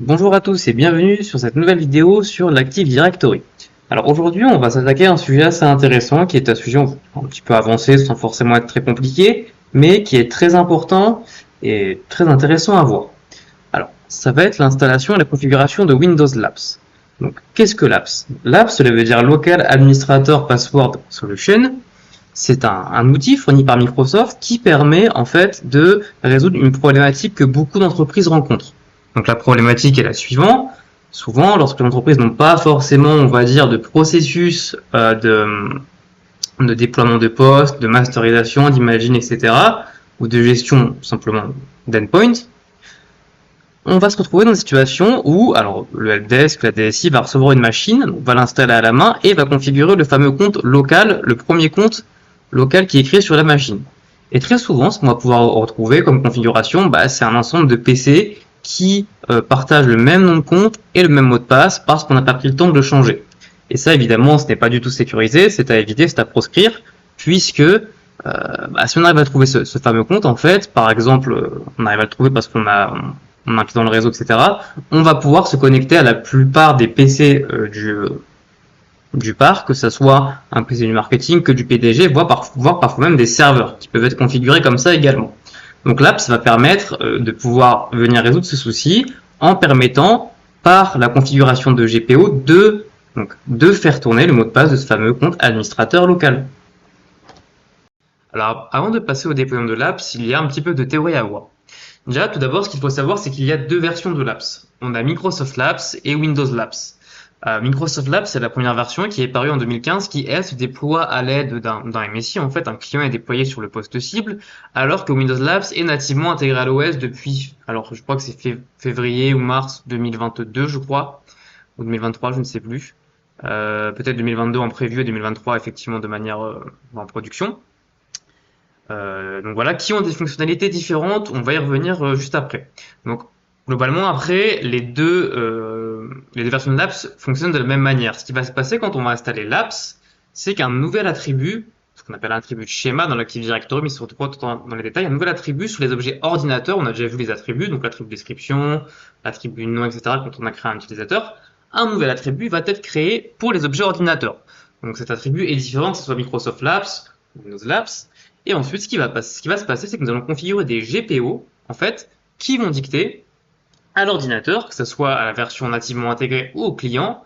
Bonjour à tous et bienvenue sur cette nouvelle vidéo sur l'Active Directory. Alors aujourd'hui on va s'attaquer à un sujet assez intéressant qui est un sujet un petit peu avancé sans forcément être très compliqué, mais qui est très important et très intéressant à voir. Alors ça va être l'installation et la configuration de Windows Labs. Donc qu'est-ce que Labs? Labs cela veut dire Local Administrator Password Solution. C'est un outil fourni par Microsoft qui permet en fait de résoudre une problématique que beaucoup d'entreprises rencontrent. Donc la problématique est la suivante. Souvent, lorsque les entreprises n'ont pas forcément, on va dire, de processus de déploiement de postes, de masterisation, d'imaging, etc., ou de gestion simplement d'endpoint, on va se retrouver dans une situation où, alors, le helpdesk, la DSI va recevoir une machine, va l'installer à la main et va configurer le fameux compte local, le premier compte local qui est créé sur la machine. Et très souvent, ce qu'on va pouvoir retrouver comme configuration, c'est un ensemble de PC qui partagent le même nom de compte et le même mot de passe parce qu'on n'a pas pris le temps de le changer. Et ça, évidemment, ce n'est pas du tout sécurisé, c'est à éviter, c'est à proscrire, puisque si on arrive à trouver ce fameux compte, en fait, par exemple, on arrive à le trouver parce qu'on a un client dans le réseau, etc., on va pouvoir se connecter à la plupart des PC du parc, que ce soit un PC du marketing, que du PDG, voire parfois même des serveurs qui peuvent être configurés comme ça également. Donc là, ça va permettre de pouvoir venir résoudre ce souci en permettant, par la configuration de GPO, de faire tourner le mot de passe de ce fameux compte administrateur local. Alors, avant de passer au déploiement de l'apps, il y a un petit peu de théorie à voir. Déjà, tout d'abord, ce qu'il faut savoir, c'est qu'il y a deux versions de l'apps. On a Microsoft Labs et Windows Labs. Microsoft Labs, c'est la première version qui est parue en 2015, qui elle se déploie à l'aide d'un MSI. En fait, un client est déployé sur le poste cible, alors que Windows Labs est nativement intégré à l'OS depuis, alors je crois que c'est février ou mars 2022, je crois, ou 2023, je ne sais plus. Peut-être 2022 en preview et 2023 effectivement de manière en production. Donc voilà, qui ont des fonctionnalités différentes, on va y revenir juste après. Donc globalement, après, les deux versions de l'apps fonctionnent de la même manière. Ce qui va se passer quand on va installer l'apps, c'est qu'un nouvel attribut, ce qu'on appelle un attribut de schéma dans l'Active Directory, mais surtout pas dans les détails, un nouvel attribut sur les objets ordinateurs. On a déjà vu les attributs, donc l'attribut description, l'attribut nom, etc. quand on a créé un utilisateur. Un nouvel attribut va être créé pour les objets ordinateurs. Donc cet attribut est différent que ce soit Microsoft Labs ou Windows Labs. Et ensuite, ce qui va se passer, c'est que nous allons configurer des GPO, en fait, qui vont dicter à l'ordinateur, que ce soit à la version nativement intégrée ou au client,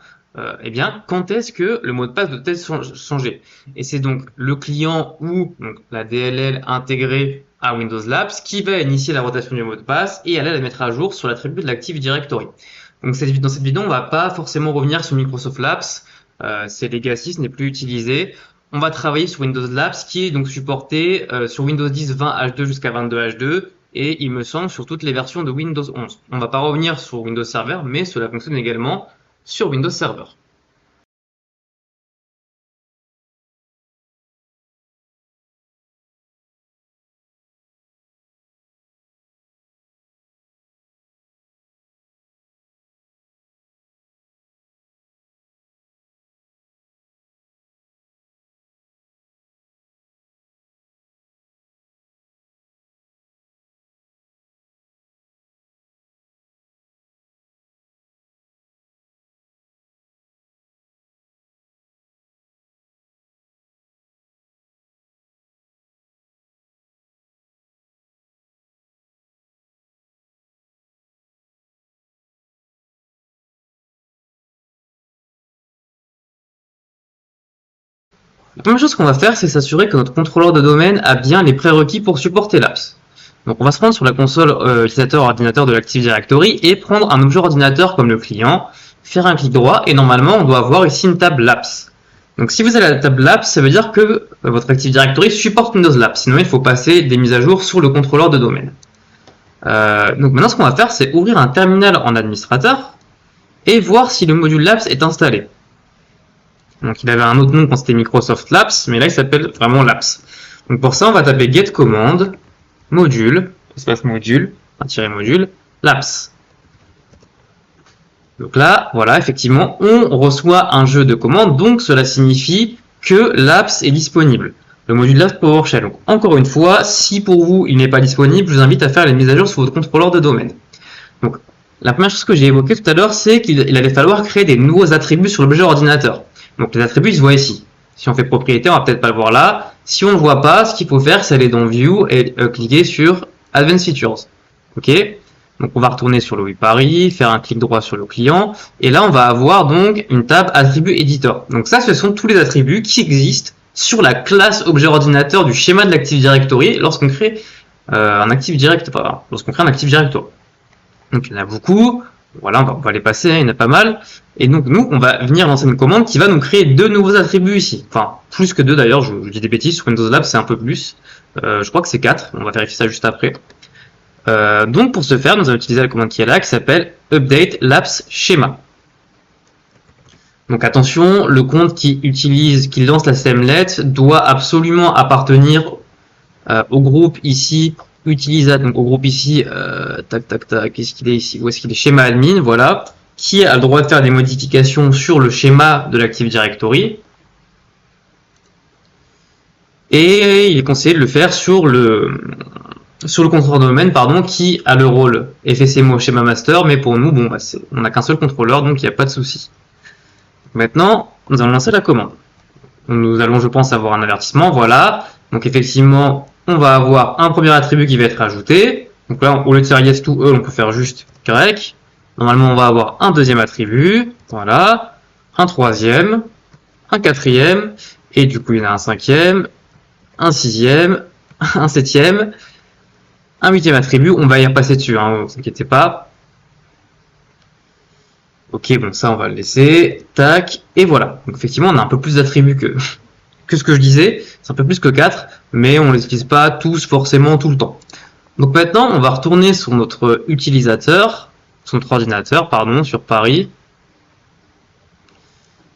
quand est-ce que le mot de passe doit être changé. Et c'est donc le client ou donc, la DLL intégrée à Windows Labs qui va initier la rotation du mot de passe et aller la mettre à jour sur l'attribut de l'Active Directory. Donc dans cette vidéo, on ne va pas forcément revenir sur Microsoft Labs, c'est legacy, ce n'est plus utilisé. On va travailler sur Windows Labs qui est donc supporté sur Windows 10 20H2 jusqu'à 22H2 et il me semble sur toutes les versions de Windows 11. On va pas revenir sur Windows Server, mais cela fonctionne également sur Windows Server. La première chose qu'on va faire, c'est s'assurer que notre contrôleur de domaine a bien les prérequis pour supporter l'apps. Donc on va se rendre sur la console utilisateur ordinateur de l'Active Directory et prendre un objet ordinateur comme le client, faire un clic droit et normalement on doit avoir ici une table Labs. Donc si vous avez la table Labs, ça veut dire que votre Active Directory supporte Windows Labs, sinon il faut passer des mises à jour sur le contrôleur de domaine. Donc maintenant ce qu'on va faire, c'est ouvrir un terminal en administrateur et voir si le module Labs est installé. Donc il avait un autre nom quand c'était Microsoft Labs, mais là il s'appelle vraiment Labs. Donc pour ça, on va taper get command, module, espace module, module, Labs. Donc là, voilà, effectivement, on reçoit un jeu de commandes, donc cela signifie que Labs est disponible. Le module Labs PowerShell. Donc encore une fois, si pour vous il n'est pas disponible, je vous invite à faire les mises à jour sur votre contrôleur de domaine. Donc La première chose que j'ai évoquée tout à l'heure, c'est qu'il allait falloir créer des nouveaux attributs sur l'objet ordinateur. Donc les attributs, ils se voient ici. Si on fait propriété, on va peut-être pas le voir là. Si on ne le voit pas, ce qu'il faut faire, c'est aller dans View et cliquer sur Advanced Features. Ok. Donc on va retourner sur le WebParis, faire un clic droit sur le client, et là on va avoir donc une table Attributs Editor. Donc ça, ce sont tous les attributs qui existent sur la classe objet ordinateur du schéma de l'Active Directory lorsqu'on crée un Active Directory. Lorsqu'on crée un Active Directory. Donc il y en a beaucoup. Voilà, on va les passer, hein, il y en a pas mal. Et donc nous, on va venir lancer une commande qui va nous créer deux nouveaux attributs ici. Enfin, plus que deux d'ailleurs, je dis des bêtises, sur Windows Labs c'est un peu plus. Je crois que c'est 4, on va vérifier ça juste après. Donc pour ce faire, nous allons utiliser la commande qui est là, qui s'appelle Update Labs Schema. Donc attention, le compte qui lance la CMLet doit absolument appartenir au groupe ici, utilisateur, donc au groupe ici, qu'est-ce qu'il est ici, où est-ce qu'il est, schéma admin, voilà, qui a le droit de faire des modifications sur le schéma de l'Active Directory. Et il est conseillé de le faire sur le contrôleur de domaine, pardon, qui a le rôle FSMO schéma master, mais pour nous, bon, bah, on n'a qu'un seul contrôleur, donc il n'y a pas de souci. Maintenant, nous allons lancer la commande. Nous allons, je pense, avoir un avertissement, voilà. Donc effectivement, on va avoir un premier attribut qui va être ajouté. Donc là, au lieu de faire yes to all, on peut faire juste grec. Normalement, on va avoir un deuxième attribut, voilà, un troisième, un quatrième, et du coup, il y en a un cinquième, un sixième, un septième, un huitième attribut. On va y repasser dessus, hein, ne vous inquiétez pas. Ok, bon, ça, on va le laisser. Tac, et voilà. Donc effectivement, on a un peu plus d'attributs que ce que je disais. C'est un peu plus que 4, mais on ne les utilise pas tous forcément tout le temps. Donc maintenant, on va retourner sur notre utilisateur, sur notre ordinateur, pardon, sur Paris,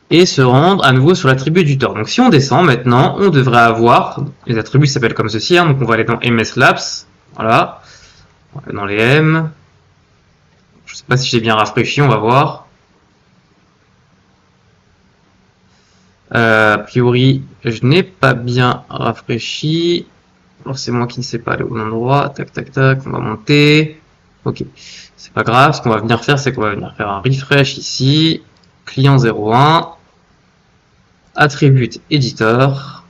et se rendre à nouveau sur l'attribut éditeur. Donc si on descend maintenant, on devrait avoir, les attributs s'appellent comme ceci, hein, donc on va aller dans MS Labs, voilà, on va aller dans les M, je ne sais pas si j'ai bien rafraîchi, on va voir. A priori, je n'ai pas bien rafraîchi. Alors c'est moi qui ne sais pas aller au bon endroit. Tac, tac, tac. On va monter. Ok. C'est pas grave. Ce qu'on va venir faire, c'est qu'on va venir faire un refresh ici. Client 01. Attribute Editor.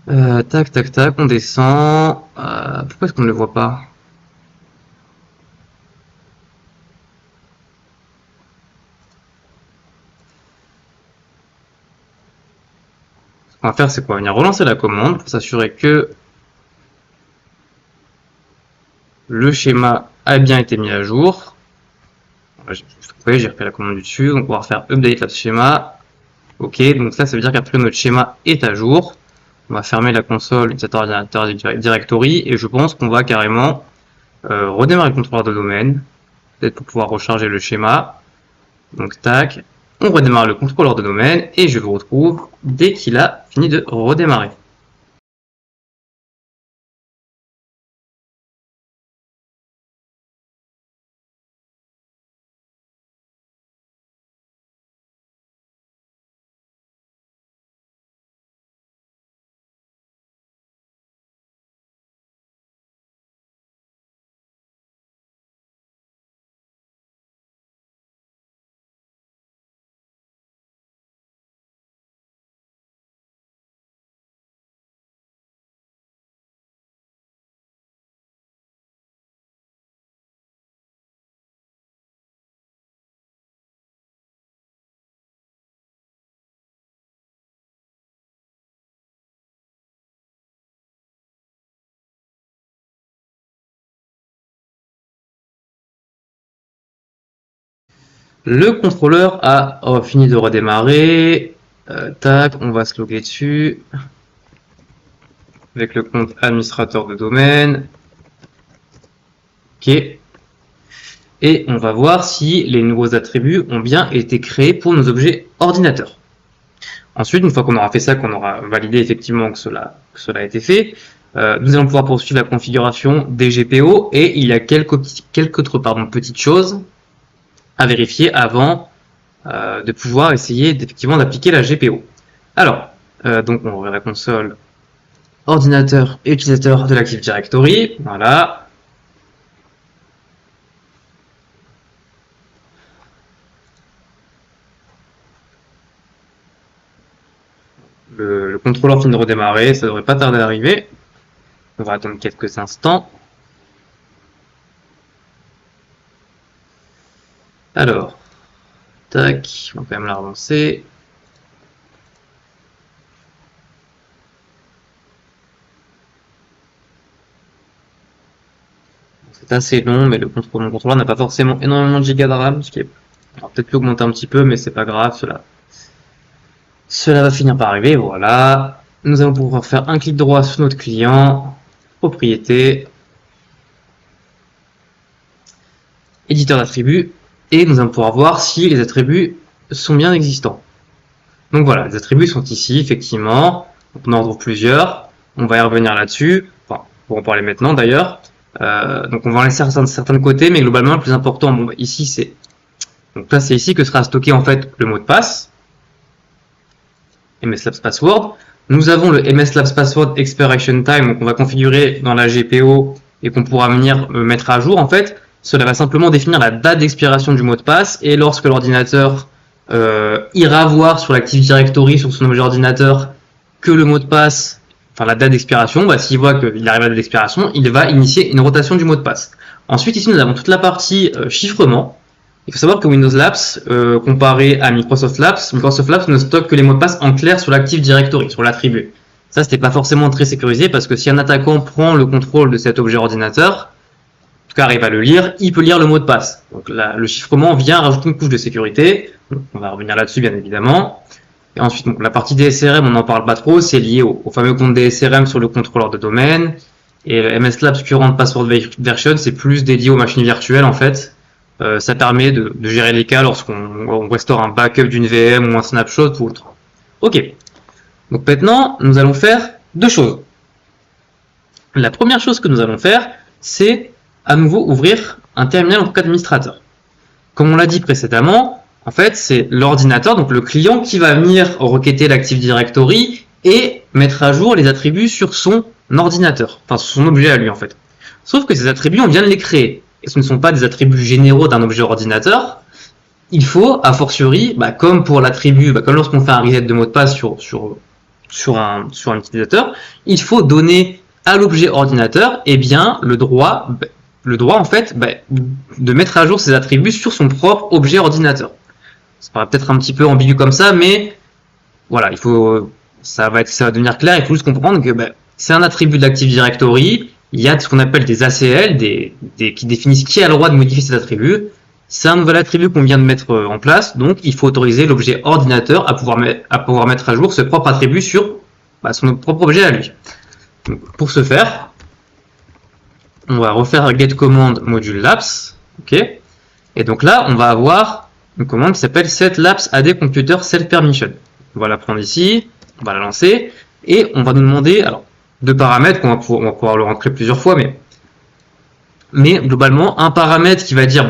Tac, tac, tac. On descend. Pourquoi est-ce qu'on ne le voit pas? Ce qu'on va faire, c'est qu'on va venir relancer la commande pour s'assurer que le schéma a bien été mis à jour. Vous voyez, j'ai refait la commande du dessus, donc on va refaire update la schéma. Ok, donc ça veut dire qu'après notre schéma est à jour. On va fermer la console utilisateur ordinateur directory et je pense qu'on va carrément redémarrer le contrôleur de domaine, peut-être pour pouvoir recharger le schéma. Donc tac, on redémarre le contrôleur de domaine et je vous retrouve dès qu'il a fini de redémarrer. Le contrôleur a fini de redémarrer. Tac, on va se loguer dessus avec le compte administrateur de domaine. Ok. Et on va voir si les nouveaux attributs ont bien été créés pour nos objets ordinateurs. Ensuite, une fois qu'on aura fait ça, qu'on aura validé effectivement que cela a été fait, nous allons pouvoir poursuivre la configuration des GPO et il y a quelques autres petites choses à vérifier avant de pouvoir essayer effectivement d'appliquer la GPO. Alors, donc on ouvre la console ordinateur et utilisateur de l'Active Directory, voilà. le contrôleur finit de redémarrer, ça devrait pas tarder à arriver. On va attendre quelques instants. Alors, tac, on va quand même la relancer. C'est assez long, mais mon contrôleur n'a pas forcément énormément de gigas de RAM, ce qui est... Alors, peut-être pu augmenter un petit peu, mais c'est pas grave, cela va finir par arriver, voilà. Nous allons pouvoir faire un clic droit sur notre client, propriété, éditeur d'attributs, et nous allons pouvoir voir si les attributs sont bien existants. Donc voilà, les attributs sont ici, effectivement. On en retrouve plusieurs. On va y revenir là-dessus. Enfin, on va en parler maintenant d'ailleurs. Donc on va en laisser certains de côté, mais globalement, le plus important, bon, ici, donc là, c'est ici que sera stocké en fait le mot de passe, MSLabs Password. Nous avons le MSLabs Password Expiration Time, donc on va configurer dans la GPO et qu'on pourra venir mettre à jour en fait. Cela va simplement définir la date d'expiration du mot de passe et lorsque l'ordinateur ira voir sur l'Active Directory, sur son objet ordinateur, que le mot de passe, enfin la date d'expiration, bah, s'il voit qu'il arrive à la date d'expiration, il va initier une rotation du mot de passe. Ensuite, ici, nous avons toute la partie chiffrement. Il faut savoir que Windows Labs, comparé à Microsoft Labs ne stocke que les mots de passe en clair sur l'Active Directory, sur l'attribut. Ça, c'était pas forcément très sécurisé parce que si un attaquant prend le contrôle de cet objet ordinateur, en tout cas arrive à le lire, il peut lire le mot de passe. Donc là, le chiffrement vient rajouter une couche de sécurité. Donc, on va revenir là-dessus, bien évidemment. Et ensuite, donc, la partie DSRM, on n'en parle pas trop, c'est lié au fameux compte DSRM sur le contrôleur de domaine. Et le MS Labs Current Password Version, c'est plus dédié aux machines virtuelles, en fait. Ça permet de gérer les cas lorsqu'on restaure un backup d'une VM ou un snapshot ou autre. Ok. Donc maintenant, nous allons faire deux choses. La première chose que nous allons faire, c'est à nouveau ouvrir un terminal en tant qu'administrateur. Comme on l'a dit précédemment, en fait, c'est l'ordinateur, donc le client, qui va venir requêter l'Active Directory et mettre à jour les attributs sur son ordinateur, enfin sur son objet à lui en fait. Sauf que ces attributs, on vient de les créer. Et ce ne sont pas des attributs généraux d'un objet ordinateur. Il faut, a fortiori, comme pour l'attribut, comme lorsqu'on fait un reset de mot de passe sur un utilisateur, il faut donner à l'objet ordinateur le droit en fait de mettre à jour ses attributs sur son propre objet ordinateur. Ça paraît peut-être un petit peu ambigu comme ça, mais voilà, ça va devenir clair. Il faut juste comprendre que c'est un attribut de l'Active Directory. Il y a ce qu'on appelle des ACL, qui définissent qui a le droit de modifier cet attribut. C'est un nouvel attribut qu'on vient de mettre en place, donc il faut autoriser l'objet ordinateur à pouvoir mettre à jour ce propre attribut sur son propre objet à lui. Donc, pour ce faire, on va refaire get command module labs, ok. Et donc là, on va avoir une commande qui s'appelle set labs ad computer self permission. On va la prendre ici, on va la lancer, et on va nous demander alors deux paramètres qu'on va pouvoir le rentrer plusieurs fois, mais globalement un paramètre qui va dire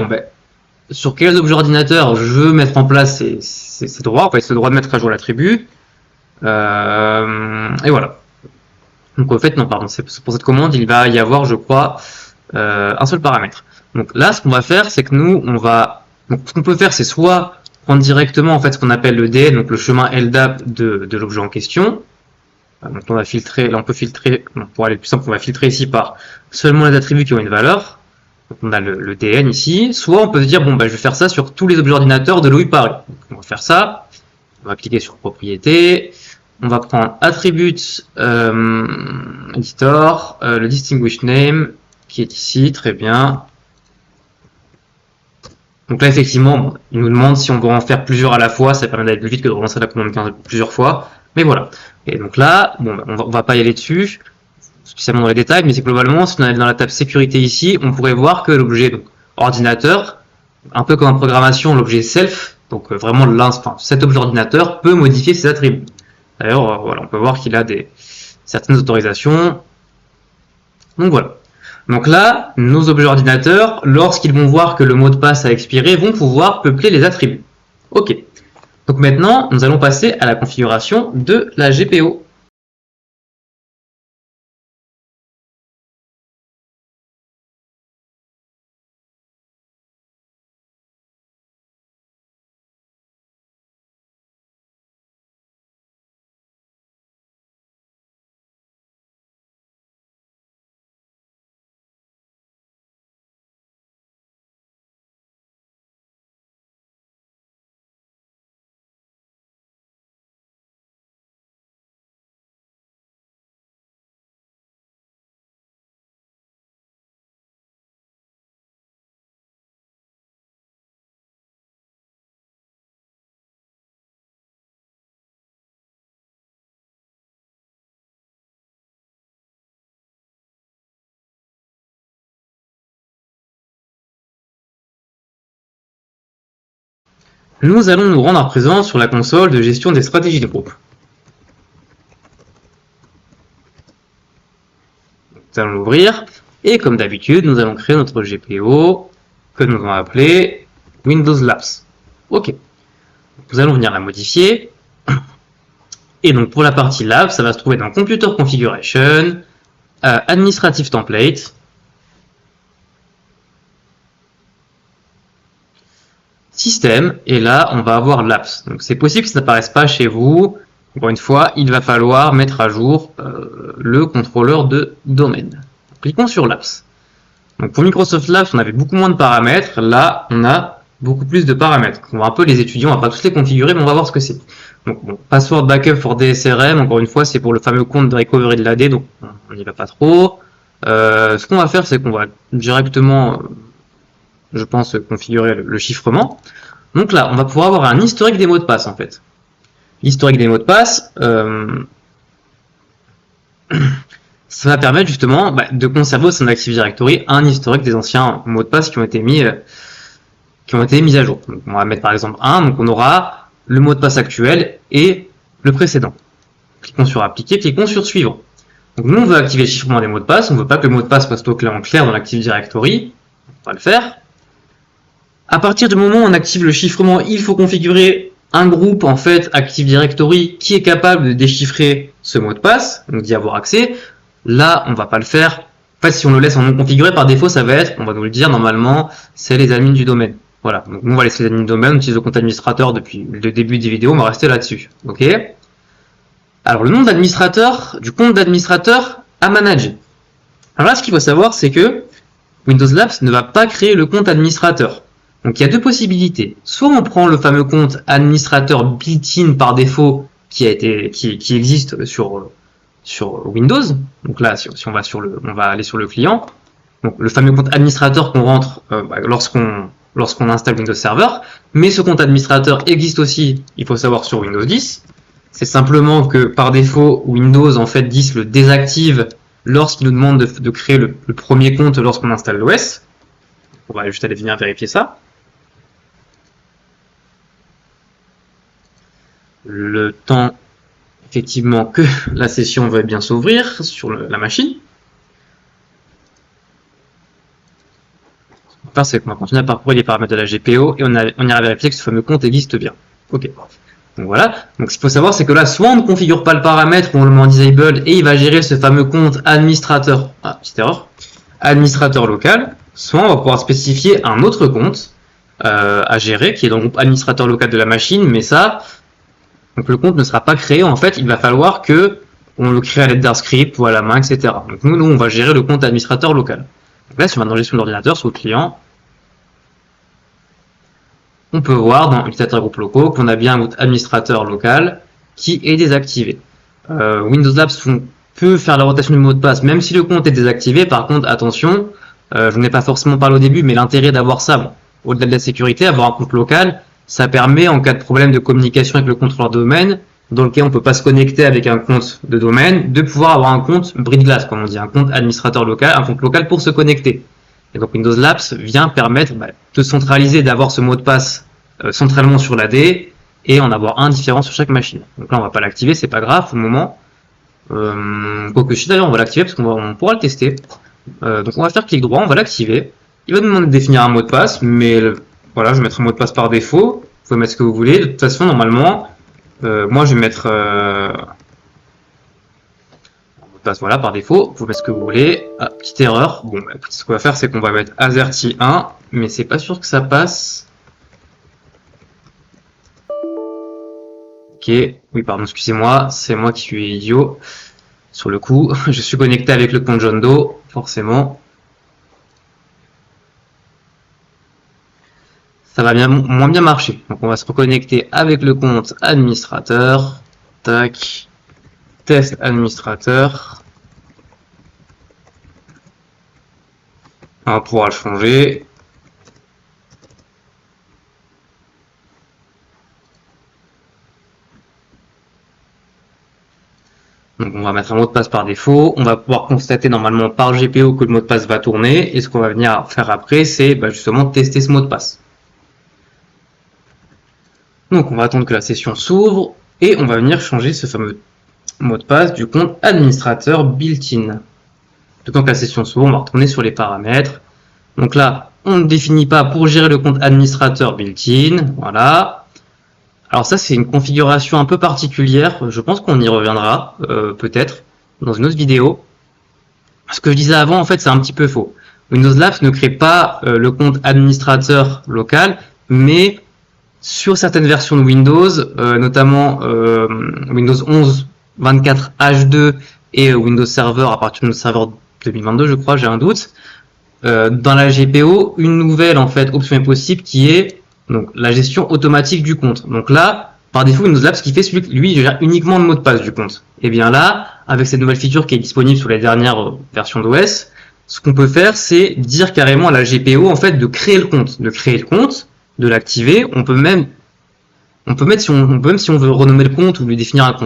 sur quels objets ordinateurs je veux mettre en place ces droits, en fait, ce droit de mettre à jour l'attribut, et voilà. Donc en fait, non, pardon, pour cette commande, il va y avoir, je crois, un seul paramètre. Donc là, ce qu'on va faire, c'est que donc ce qu'on peut faire, c'est soit prendre directement en fait ce qu'on appelle le DN, donc le chemin LDAP de l'objet en question. Donc on va filtrer, là on peut filtrer, pour aller plus simple, on va filtrer ici par seulement les attributs qui ont une valeur. Donc on a le DN ici. Soit on peut se dire, je vais faire ça sur tous les objets ordinateurs de Louis Paris. Donc on va faire ça. On va cliquer sur propriété. On va prendre attribute editor, le distinguish name qui est ici, très bien. Donc là effectivement, il nous demande si on doit en faire plusieurs à la fois, ça permet d'aller plus vite que de relancer la commande plusieurs fois. Mais voilà. Et donc là, on va pas y aller dessus, spécialement dans les détails, mais c'est globalement, si on allait dans la table sécurité ici, on pourrait voir que l'objet ordinateur, un peu comme en programmation, l'objet self, donc vraiment cet objet ordinateur peut modifier ses attributs. D'ailleurs, voilà, on peut voir qu'il a certaines autorisations. Donc voilà. Donc là, nos objets ordinateurs, lorsqu'ils vont voir que le mot de passe a expiré, vont pouvoir peupler les attributs. Ok. Donc maintenant, nous allons passer à la configuration de la GPO. nous allons nous rendre à présent sur la console de gestion des stratégies de groupe. Nous allons l'ouvrir, et comme d'habitude, nous allons créer notre GPO, que nous allons appeler Windows Labs. Ok. Nous allons venir la modifier. Et donc pour la partie Labs, ça va se trouver dans Computer Configuration, Administrative Template, Système, et là on va avoir Labs. Donc c'est possible que ça n'apparaisse pas chez vous. Encore une fois, il va falloir mettre à jour le contrôleur de domaine. Cliquons sur Labs. Donc pour Microsoft Labs, on avait beaucoup moins de paramètres. Là, on a beaucoup plus de paramètres. On va un peu les étudier, on va pas tous les configurer, mais on va voir ce que c'est. Donc bon, Password Backup for DSRM, encore une fois, c'est pour le fameux compte de recovery de l'AD, donc on n'y va pas trop. Ce qu'on va faire, c'est qu'on va directement, je pense, configurer le chiffrement. Donc là, on va pouvoir avoir un historique des mots de passe, en fait. L'historique des mots de passe, ça va permettre justement de conserver au sein de l'Active Directory un historique des anciens mots de passe qui ont été mis à jour. Donc, on va mettre par exemple un, donc on aura le mot de passe actuel et le précédent. Cliquons sur appliquer, cliquons sur suivant. Donc nous on veut activer le chiffrement des mots de passe, on ne veut pas que le mot de passe soit stocké en clair dans l'Active Directory, on va le faire. À partir du moment où on active le chiffrement, il faut configurer un groupe en fait Active Directory qui est capable de déchiffrer ce mot de passe, donc d'y avoir accès. Là, on va pas le faire. En fait, si on le laisse en non configuré, par défaut, ça va être, on va nous le dire normalement, c'est les admins du domaine. Voilà, donc nous on va laisser les admins du domaine, on utilise le compte administrateur depuis le début des vidéos, on va rester là-dessus. Ok. Alors le nom d'administrateur, du compte d'administrateur à manager. Alors là, ce qu'il faut savoir, c'est que Windows Labs ne va pas créer le compte administrateur. Donc il y a deux possibilités. Soit on prend le fameux compte administrateur built-in par défaut qui existe sur Windows. Donc là, si on va aller sur le client. Donc le fameux compte administrateur qu'on rentre lorsqu'on installe Windows Server. Mais ce compte administrateur existe aussi, il faut savoir, sur Windows 10. C'est simplement que par défaut, Windows en fait 10 le désactive lorsqu'il nous demande de créer le premier compte lorsqu'on installe l'OS. On va juste aller venir vérifier ça. Le temps, effectivement, que la session va bien s'ouvrir sur la machine. Ce qu'on va faire, c'est qu'on va continuer à parcourir les paramètres de la GPO et on ira vérifier que ce fameux compte existe bien. Ok. Donc voilà. Donc ce qu'il faut savoir, c'est que là, soit on ne configure pas le paramètre ou on le met en disable et il va gérer ce fameux compte administrateur. Ah, petite erreur. Administrateur local. Soit on va pouvoir spécifier un autre compte à gérer qui est dans le groupe administrateur local de la machine, mais ça. Donc le compte ne sera pas créé, en fait, il va falloir que on le crée à l'aide d'un script ou à la main, etc. Donc nous, on va gérer le compte administrateur local. Donc là, si on va dans gestion de l'ordinateur, sur le client, on peut voir dans utilisateur groupe locaux qu'on a bien un groupe administrateur local qui est désactivé. Windows Labs peut faire la rotation du mot de passe, même si le compte est désactivé. Par contre, attention, je n'ai pas forcément parlé au début, mais l'intérêt d'avoir ça, bon, au-delà de la sécurité, avoir un compte local, ça permet, en cas de problème de communication avec le contrôleur de domaine, dans lequel on ne peut pas se connecter avec un compte de domaine, de pouvoir avoir un compte bris de glace, comme on dit, un compte administrateur local, un compte local pour se connecter. Et donc Windows Labs vient permettre de centraliser, d'avoir ce mot de passe centralement sur l'AD et en avoir un différent sur chaque machine. Donc là, on va pas l'activer, c'est pas grave pour le moment. Quoique si d'ailleurs, on va l'activer parce qu'on pourra le tester. Donc on va faire clic droit, on va l'activer. Il va nous demander de définir un mot de passe, mais voilà, je vais mettre un mot de passe par défaut. Vous pouvez mettre ce que vous voulez. De toute façon, normalement, moi, je vais mettre un mot de passe, voilà, par défaut. Vous mettre ce que vous voulez. Ah, petite erreur. Bon, ce qu'on va faire, c'est qu'on va mettre AZERTY1, mais c'est pas sûr que ça passe. Ok. Oui, pardon, excusez-moi. C'est moi qui suis idiot. Sur le coup, je suis connecté avec le compte John Doe, forcément. Ça va moins bien marcher. Donc on va se reconnecter avec le compte administrateur. Tac. Test administrateur. On va pouvoir le changer. Donc on va mettre un mot de passe par défaut. On va pouvoir constater normalement par GPO que le mot de passe va tourner. Et ce qu'on va venir faire après, c'est justement tester ce mot de passe. Donc on va attendre que la session s'ouvre et on va venir changer ce fameux mot de passe du compte administrateur built-in. Donc quand la session s'ouvre, on va retourner sur les paramètres. Donc là, on ne définit pas pour gérer le compte administrateur built-in. Voilà. Alors ça, c'est une configuration un peu particulière. Je pense qu'on y reviendra, peut-être, dans une autre vidéo. Ce que je disais avant, en fait, c'est un petit peu faux. Windows Labs ne crée pas le compte administrateur local, mais sur certaines versions de Windows, notamment Windows 11 24 H2 et Windows Server à partir de Windows Server 2022, je crois, j'ai un doute. Dans la GPO, une nouvelle en fait option est possible qui est donc la gestion automatique du compte. Donc là, par défaut, Windows Labs, ce qu'il fait, c'est lui, gère uniquement le mot de passe du compte. Et bien là, avec cette nouvelle feature qui est disponible sur les dernières versions d'OS, ce qu'on peut faire, c'est dire carrément à la GPO en fait de créer le compte, de l'activer. On peut mettre si on veut renommer le compte ou lui définir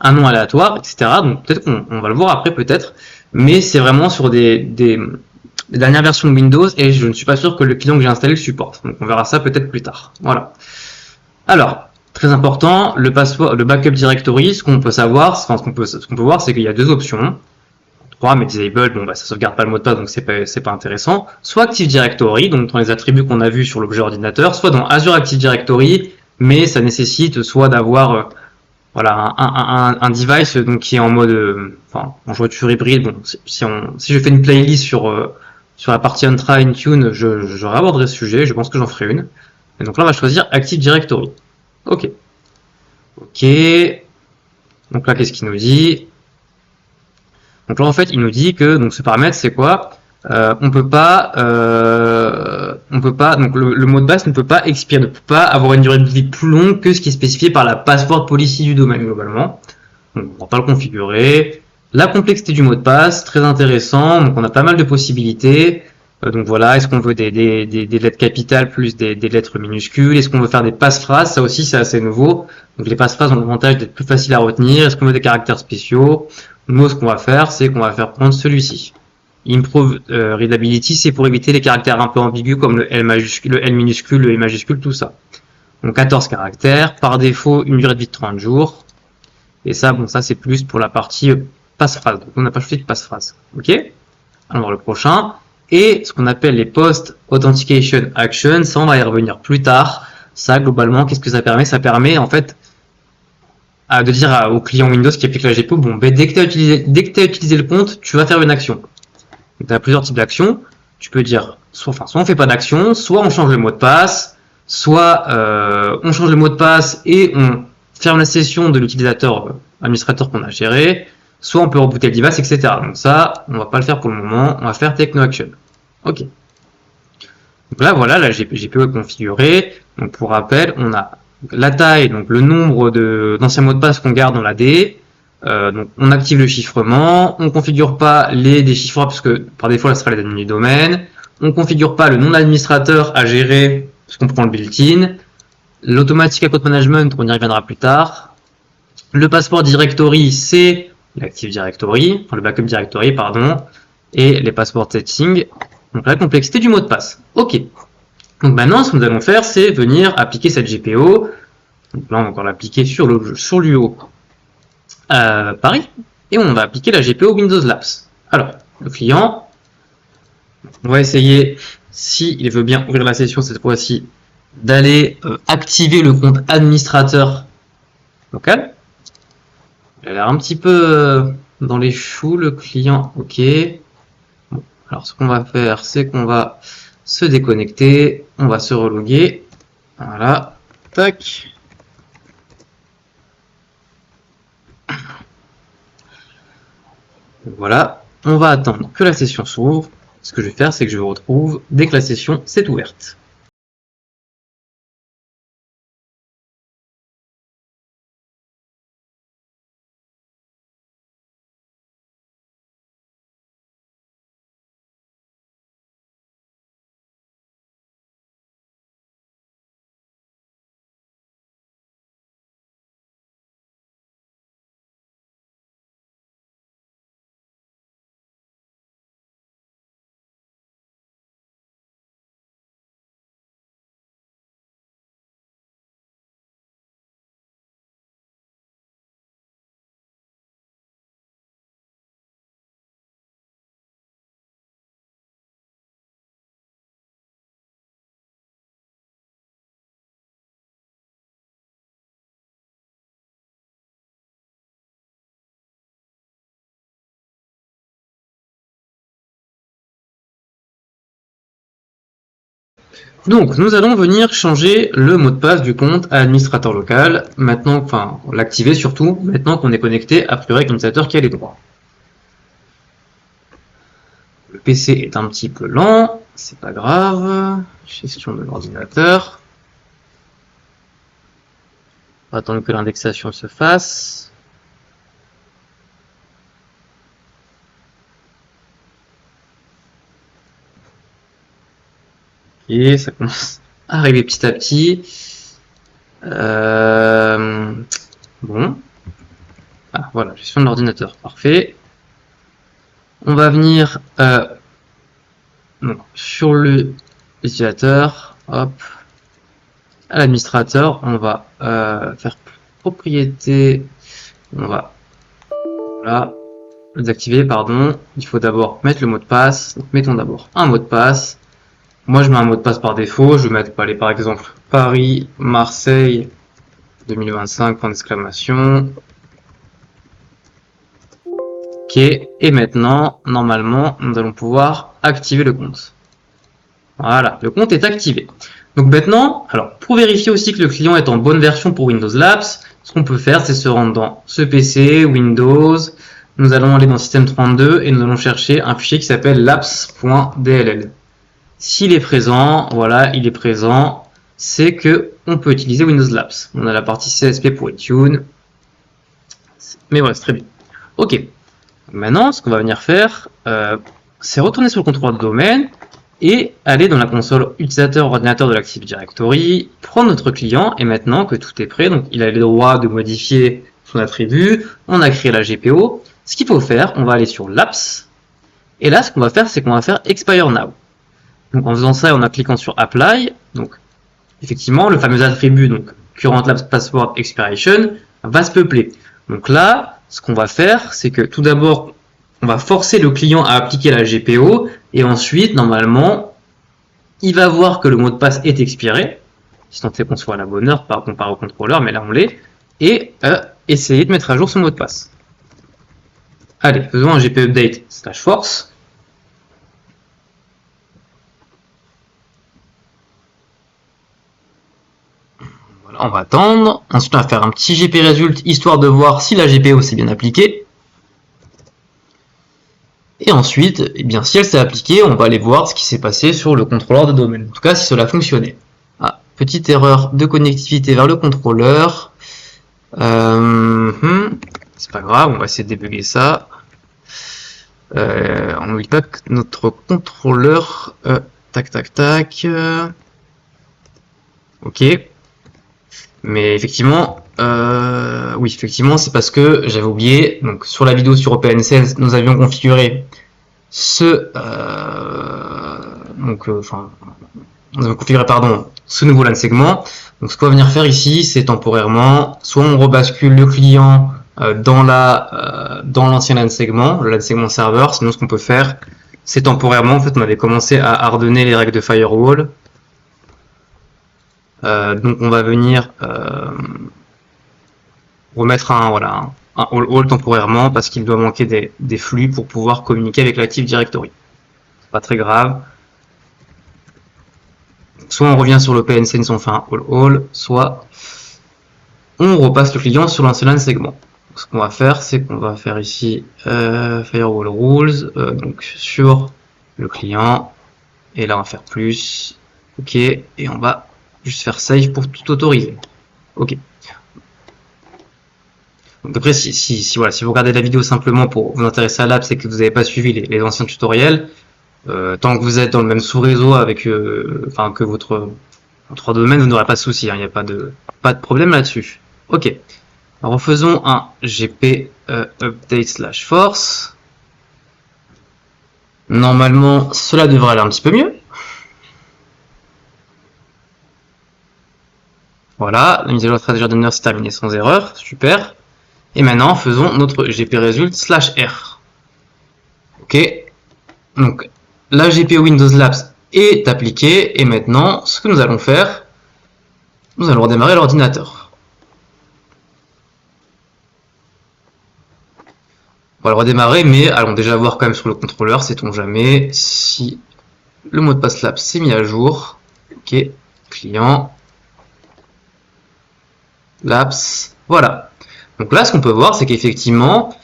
un nom aléatoire, etc. Donc peut-être qu'on va le voir après peut-être, mais c'est vraiment sur des dernières versions de Windows et je ne suis pas sûr que le client que j'ai installé le supporte. Donc on verra ça peut-être plus tard. Voilà. Alors, très important, le backup directory, ce qu'on peut savoir, enfin ce qu'on peut voir, c'est qu'il y a deux options. 3, mais disable, bon bah ça sauvegarde pas le mot de passe, donc c'est pas intéressant. Soit Active Directory, donc dans les attributs qu'on a vus sur l'objet ordinateur, soit dans Azure Active Directory, mais ça nécessite soit d'avoir voilà un device donc qui est en mode enfin en voiture hybride. Bon, si je fais une playlist sur la partie Entra Intune, je réaborderai ce sujet, je pense que j'en ferai une. Et donc là on va choisir Active Directory. Ok. Ok. Donc là qu'est-ce qu'il nous dit? Donc là en fait il nous dit que donc ce paramètre c'est quoi? On peut pas, donc le mot de passe ne peut pas expirer, ne peut pas avoir une durée de vie plus longue que ce qui est spécifié par la password policy du domaine globalement. Donc on va pas le configurer. La complexité du mot de passe, très intéressant. Donc on a pas mal de possibilités. Donc voilà, est-ce qu'on veut des lettres capitales plus des lettres minuscules? Est-ce qu'on veut faire des passe-phrases? Ça aussi c'est assez nouveau. Donc les passe-phrases ont l'avantage d'être plus faciles à retenir. Est-ce qu'on veut des caractères spéciaux? Nous, ce qu'on va faire, c'est qu'on va faire prendre celui-ci. Improve Readability, c'est pour éviter les caractères un peu ambigus comme le L majuscule, le L minuscule, le E majuscule, tout ça. Donc 14 caractères, par défaut une durée de vie de 30 jours. Et ça, bon, ça c'est plus pour la partie passe-phrase. Donc on n'a pas choisi de passe-phrase. Ok? Allons voir le prochain. Et ce qu'on appelle les post-authentication actions, ça on va y revenir plus tard. Ça, globalement, qu'est-ce que ça permet? Ça permet en fait de dire au client Windows qui applique la GPO, bon, ben, dès que tu as utilisé le compte, tu vas faire une action. Donc tu as plusieurs types d'actions. Tu peux dire, soit on fait pas d'action, soit on change le mot de passe, soit on change le mot de passe et on ferme la session de l'utilisateur administrateur qu'on a géré, soit on peut rebooter le device, etc. Donc ça, on va pas le faire pour le moment, on va faire Techno Action. Ok. Donc là, voilà, la GPO est configurée. Donc pour rappel, on a la taille, donc le nombre d'anciens mots de passe qu'on garde dans la D. Donc on active le chiffrement, on configure pas les déchiffreurs parce que par défaut, ça sera les admins du domaine. On configure pas le nom d'administrateur à gérer parce qu'on prend le built-in. L'automatic account management, on y reviendra plus tard. Le password directory, c'est l'active directory, enfin le backup directory, pardon, et les password settings. Donc la complexité du mot de passe. Ok. Donc maintenant, ce que nous allons faire, c'est venir appliquer cette GPO. Donc là, on va encore l'appliquer sur l'UO Paris. Et on va appliquer la GPO Windows Labs. Alors, le client, on va essayer, s'il veut bien ouvrir la session cette fois-ci, d'aller activer le compte administrateur local. Il a l'air un petit peu dans les choux, le client. Ok. Bon, alors ce qu'on va faire, c'est qu'on va se déconnecter, on va se reloguer. Voilà. Tac. Voilà, on va attendre que la session s'ouvre. Ce que je vais faire, c'est que je vous retrouve dès que la session s'est ouverte. Donc, nous allons venir changer le mot de passe du compte à administrateur local, maintenant, enfin, l'activer surtout, maintenant qu'on est connecté a priori avec l'utilisateur qui a les droits. Le PC est un petit peu lent, c'est pas grave. Gestion de l'ordinateur. On va attendre que l'indexation se fasse. Et ça commence à arriver petit à petit. Bon. Ah, voilà, gestion de l'ordinateur, parfait. On va venir donc, sur l'utilisateur, hop, à l'administrateur, on va faire propriété, on va voilà, désactiver, pardon. Il faut d'abord mettre le mot de passe. Donc, mettons d'abord un mot de passe. Moi, je mets un mot de passe par défaut. Je vais mettre, allez, par exemple, Paris, Marseille 2025, point d'exclamation. Ok, et maintenant, normalement, nous allons pouvoir activer le compte. Voilà, le compte est activé. Donc maintenant, alors pour vérifier aussi que le client est en bonne version pour Windows Labs, ce qu'on peut faire, c'est se rendre dans ce PC, Windows. Nous allons aller dans Système 32 et nous allons chercher un fichier qui s'appelle labs.dll. S'il est présent, voilà, il est présent, c'est que on peut utiliser Windows Labs. On a la partie CSP pour iTunes. Mais voilà, c'est très bien. Ok. Maintenant, ce qu'on va venir faire, c'est retourner sur le contrôleur de domaine et aller dans la console utilisateur ordinateur de l'Active Directory, prendre notre client, et maintenant que tout est prêt, donc il a le droit de modifier son attribut, on a créé la GPO, ce qu'il faut faire, on va aller sur l'apps, et là ce qu'on va faire, c'est qu'on va faire Expire Now. Donc en faisant ça, en cliquant sur Apply, donc effectivement, le fameux attribut, donc Current Labs Password Expiration, va se peupler. Donc là, ce qu'on va faire, c'est que tout d'abord, on va forcer le client à appliquer la GPO, et ensuite, normalement, il va voir que le mot de passe est expiré, si tant est qu'on soit à la bonne heure, comparé au contrôleur, mais là on l'est, et essayer de mettre à jour son mot de passe. Allez, faisons un GP update /force. Voilà, on va attendre. Ensuite, on va faire un petit GP result, histoire de voir si la GPO s'est bien appliquée. Et ensuite, eh bien, si elle s'est appliquée, on va aller voir ce qui s'est passé sur le contrôleur de domaine. En tout cas, si cela fonctionnait. Ah, petite erreur de connectivité vers le contrôleur. C'est pas grave, on va essayer de débugger ça. On n'oublie pas que notre contrôleur... tac. Ok. Mais effectivement... oui, effectivement, c'est parce que j'avais oublié. Donc, sur la vidéo sur OpenSense, nous avions configuré ce ce nouveau LAN segment. Donc ce qu'on va venir faire ici, c'est temporairement, soit on rebascule le client dans l'ancien LAN segment, le LAN segment serveur. Sinon, ce qu'on peut faire, c'est temporairement, en fait, on avait commencé à hardener les règles de firewall. Donc on va venir remettre un all temporairement parce qu'il doit manquer des flux pour pouvoir communiquer avec l'Active Directory. C'est pas très grave. Soit on revient sur l'OpenSense, on fait un all, soit on repasse le client sur l'ancien segment. Ce qu'on va faire, c'est qu'on va faire ici Firewall Rules, donc sur le client, et là on va faire plus, ok, et on va juste faire Save pour tout autoriser. Ok. Donc après, si vous regardez la vidéo simplement pour vous intéresser à l'Apps et que vous n'avez pas suivi les anciens tutoriels, tant que vous êtes dans le même sous-réseau avec, que votre domaine, vous n'aurez pas de souci, il n'y a pas de problème là-dessus. Ok. Alors, refaisons un GP update /force. Normalement, cela devrait aller un petit peu mieux. Voilà, la mise à jour stratégie d'honneur s'est terminée sans erreur, super. Et maintenant, faisons notre GP result /r. Ok. Donc, la GPO Windows Labs est appliquée, et maintenant, ce que nous allons faire, nous allons redémarrer l'ordinateur. On va le redémarrer, mais allons déjà voir quand même sur le contrôleur, sait-on jamais, si le mot de passe Labs s'est mis à jour. Ok, client, Laps, voilà. Donc là, ce qu'on peut voir, c'est qu'effectivement,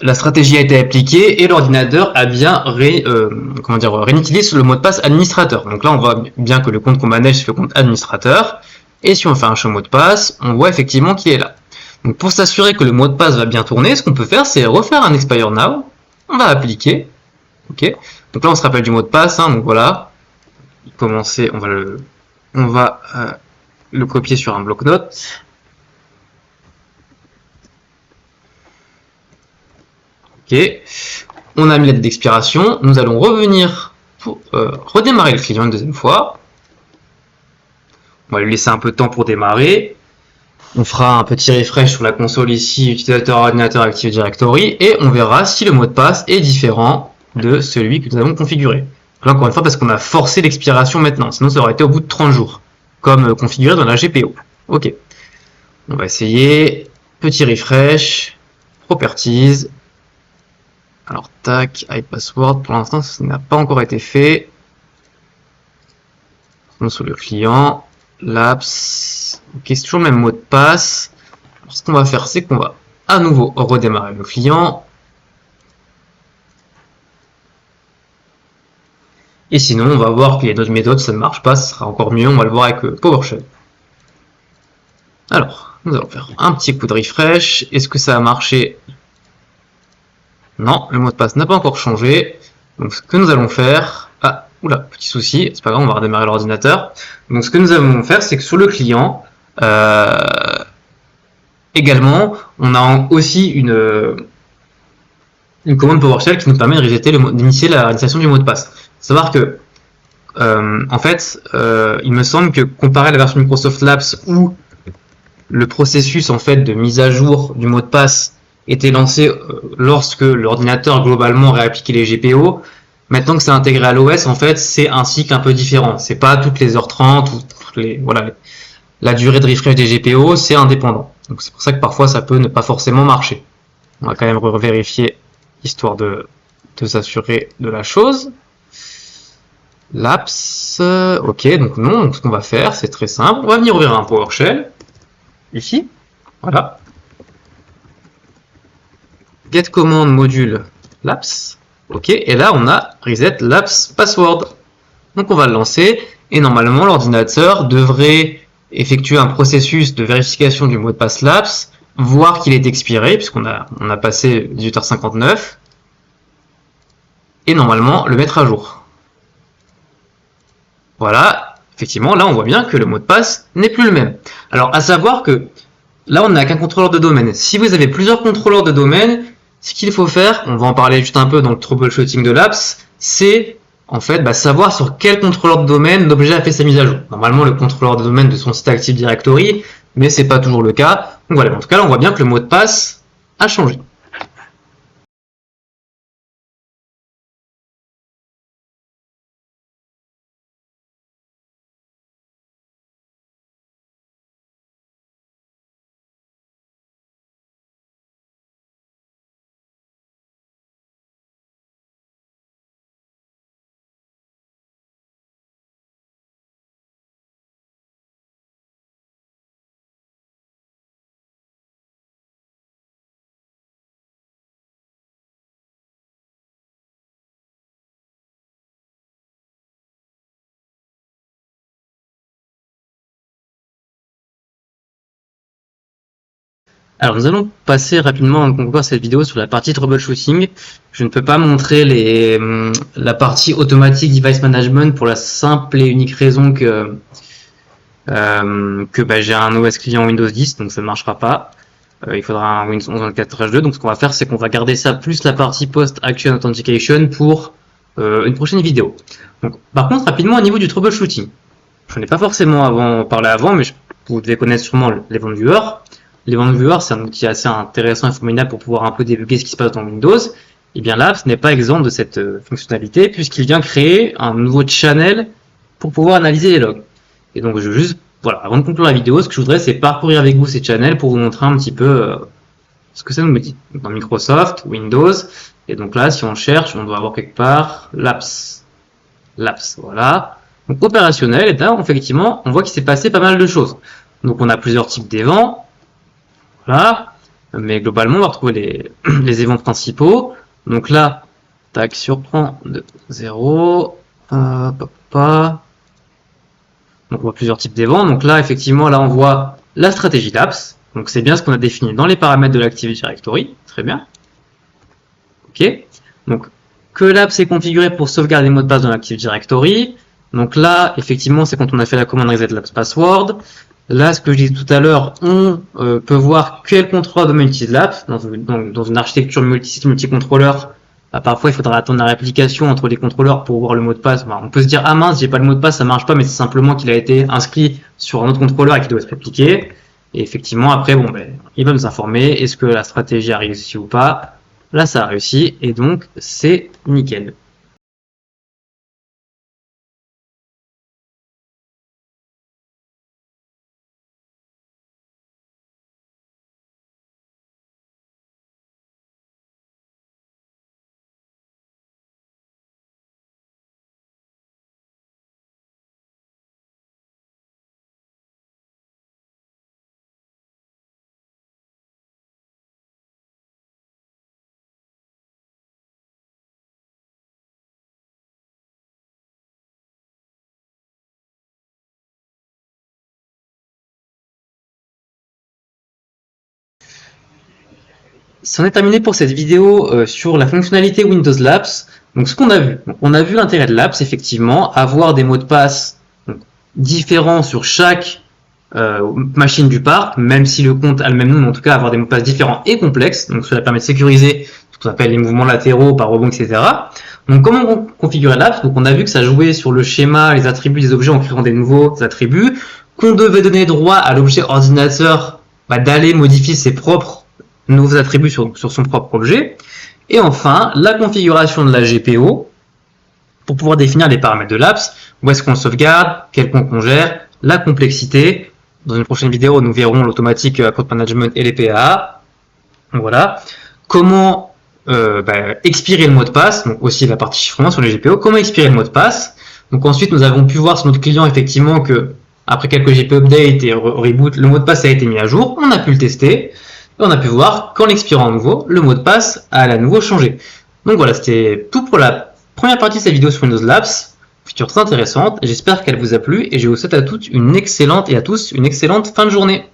la stratégie a été appliquée et l'ordinateur a bien réutilisé le mot de passe administrateur. Donc là, on voit bien que le compte qu'on manage, c'est le compte administrateur. Et si on fait un show mot de passe, on voit effectivement qu'il est là. Donc pour s'assurer que le mot de passe va bien tourner, ce qu'on peut faire, c'est refaire un expire now. On va appliquer. Ok. Donc là, on se rappelle du mot de passe. Donc voilà. Commencer, on va le copier sur un bloc-notes. Ok, on a mis la date d'expiration. Nous allons revenir pour redémarrer le client une deuxième fois. On va lui laisser un peu de temps pour démarrer. On fera un petit refresh sur la console ici, utilisateur ordinateur Active Directory, et on verra si le mot de passe est différent de celui que nous avons configuré. Là, encore une fois, parce qu'on a forcé l'expiration maintenant, sinon ça aurait été au bout de 30 jours, comme configuré dans la GPO. Ok, on va essayer. Petit refresh, properties. Alors, tac, iPassword, pour l'instant, ça n'a pas encore été fait. On sur le client, l'apps, ok, c'est toujours le même mot de passe. Alors, ce qu'on va faire, c'est qu'on va à nouveau redémarrer le client. Et sinon, on va voir qu'il y a d'autres méthodes, ça ne marche pas, ça sera encore mieux, on va le voir avec PowerShell. Alors, nous allons faire un petit coup de refresh. Est-ce que ça a marché? Non, le mot de passe n'a pas encore changé. Donc ce que nous allons faire... Ah, oula, petit souci, c'est pas grave, on va redémarrer l'ordinateur. Donc ce que nous allons faire, c'est que sur le client, également, on a aussi une commande PowerShell qui nous permet d'initier la réalisation du mot de passe. Faut savoir que, en fait, il me semble que comparé à la version Microsoft Labs où le processus en fait de mise à jour du mot de passe était lancé lorsque l'ordinateur globalement réappliquait les GPO. Maintenant que c'est intégré à l'OS, en fait, c'est un cycle un peu différent. C'est pas toutes les heures 30 ou voilà, la durée de refresh des GPO, c'est indépendant. Donc c'est pour ça que parfois ça peut ne pas forcément marcher. On va quand même revérifier histoire de s'assurer de la chose. L'apps, ok, donc non, donc ce qu'on va faire, c'est très simple. On va venir ouvrir un PowerShell, ici, voilà. Get command module lapse. Ok, et là on a reset lapse password. Donc on va le lancer et normalement l'ordinateur devrait effectuer un processus de vérification du mot de passe lapse, voir qu'il est expiré puisqu'on a passé 18h59 et normalement le mettre à jour. Voilà, effectivement là on voit bien que le mot de passe n'est plus le même. Alors à savoir que là on n'a qu'un contrôleur de domaine. Si vous avez plusieurs contrôleurs de domaine, ce qu'il faut faire, on va en parler juste un peu dans le troubleshooting de l'apps, c'est en fait savoir sur quel contrôleur de domaine l'objet a fait sa mise à jour. Normalement le contrôleur de domaine de son site Active Directory, mais c'est pas toujours le cas. Donc voilà, en tout cas là on voit bien que le mot de passe a changé. Alors nous allons passer rapidement en conclure cette vidéo sur la partie troubleshooting. Je ne peux pas montrer la partie automatique device management pour la simple et unique raison que j'ai un OS client Windows 10, donc ça ne marchera pas. Il faudra un Windows 11 24H2. Donc ce qu'on va faire, c'est qu'on va garder ça plus la partie post-action authentication pour une prochaine vidéo. Donc, par contre, rapidement au niveau du troubleshooting. Je n'ai pas forcément parlé avant, mais vous devez connaître sûrement l'Event Viewer. L'Event Viewer, c'est un outil assez intéressant et formidable pour pouvoir un peu débugger ce qui se passe dans Windows. Et bien là, ce n'est pas exempt de cette fonctionnalité puisqu'il vient créer un nouveau channel pour pouvoir analyser les logs. Et donc, je veux juste, voilà, avant de conclure la vidéo, ce que je voudrais, c'est parcourir avec vous ces channels pour vous montrer un petit peu ce que ça nous dit. Donc, dans Microsoft, Windows, et donc là, si on cherche, on doit avoir quelque part l'apps, voilà. Donc opérationnel, et là, effectivement, on voit qu'il s'est passé pas mal de choses. Donc on a plusieurs types d'évents, voilà, mais globalement, on va retrouver les évents principaux. Donc là, tac, surprend de 0, donc on voit plusieurs types d'évents. Donc là, effectivement, là, on voit la stratégie Laps. Donc c'est bien ce qu'on a défini dans les paramètres de l'Active Directory. Très bien. Ok. Donc que Laps est configuré pour sauvegarder les mots de passe dans l'Active Directory. Donc là, effectivement, c'est quand on a fait la commande reset Laps password. Là, ce que je disais tout à l'heure, on peut voir quel contrôleur domaine utilise Laps. Dans une architecture multisite multicontrôleur, parfois il faudra attendre la réplication entre les contrôleurs pour voir le mot de passe. On peut se dire, ah mince, j'ai pas le mot de passe, ça marche pas, mais c'est simplement qu'il a été inscrit sur un autre contrôleur et qu'il doit être répliqué. Et effectivement, après, bon, il va nous informer, est-ce que la stratégie a réussi ou pas. Là, ça a réussi, et donc c'est nickel. C'en est terminé pour cette vidéo sur la fonctionnalité Windows Labs. Donc ce qu'on a vu, on a vu l'intérêt de Labs, effectivement, avoir des mots de passe différents sur chaque machine du parc, même si le compte a le même nom, mais en tout cas avoir des mots de passe différents et complexes. Donc cela permet de sécuriser ce qu'on appelle les mouvements latéraux par rebond, etc. Donc comment on configurait Labs? Donc on a vu que ça jouait sur le schéma, les attributs des objets en créant des nouveaux attributs, qu'on devait donner droit à l'objet ordinateur d'aller modifier ses propres nouveaux attributs sur son propre objet. Et enfin, la configuration de la GPO pour pouvoir définir les paramètres de Labs, où est-ce qu'on sauvegarde, quel compte on gère, la complexité. Dans une prochaine vidéo, nous verrons l'automatique account management et les PAA. Voilà. Comment expirer le mot de passe, donc aussi la partie chiffrement sur les GPO. Comment expirer le mot de passe. Donc ensuite, nous avons pu voir sur notre client effectivement que après quelques GPO updates et reboot, le mot de passe a été mis à jour. On a pu le tester. Et on a pu voir qu'en l'expirant à nouveau, le mot de passe a à nouveau changé. Donc voilà, c'était tout pour la première partie de cette vidéo sur Windows Labs, feature très intéressante. J'espère qu'elle vous a plu et je vous souhaite à toutes une excellente et à tous une excellente fin de journée.